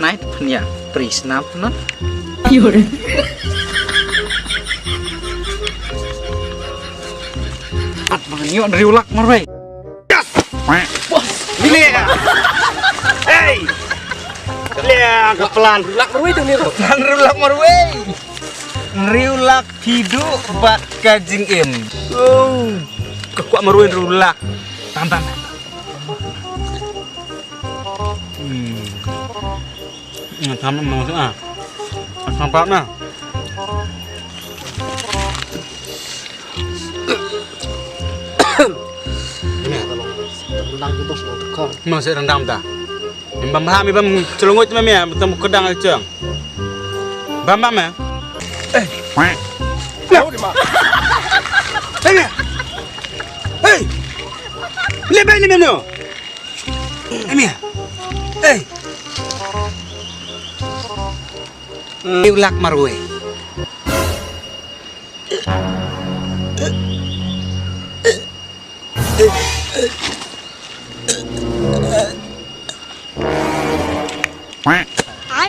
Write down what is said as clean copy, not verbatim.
khnai punya prie snam non. Yaudah. At banyo riulak marway. Yes. Bos, pilih ya. Hey. Lihat kepelan riulak marway tuh nih. Kepelan riulak marway. Riulak hidup bat kajing im. Oh. Kekuat marway riulak. Tambah. Sama masuk ah. Sampai nah. Rendang itu sudah tekor. Masih rendang tak? Bam ham bam celungut mami ya, bertemu kedang aja. Bam ya. Tahu di mana? Hei. Hei. Lebih ni mana? Mami ya. Hei. Riulak marwe. Quack.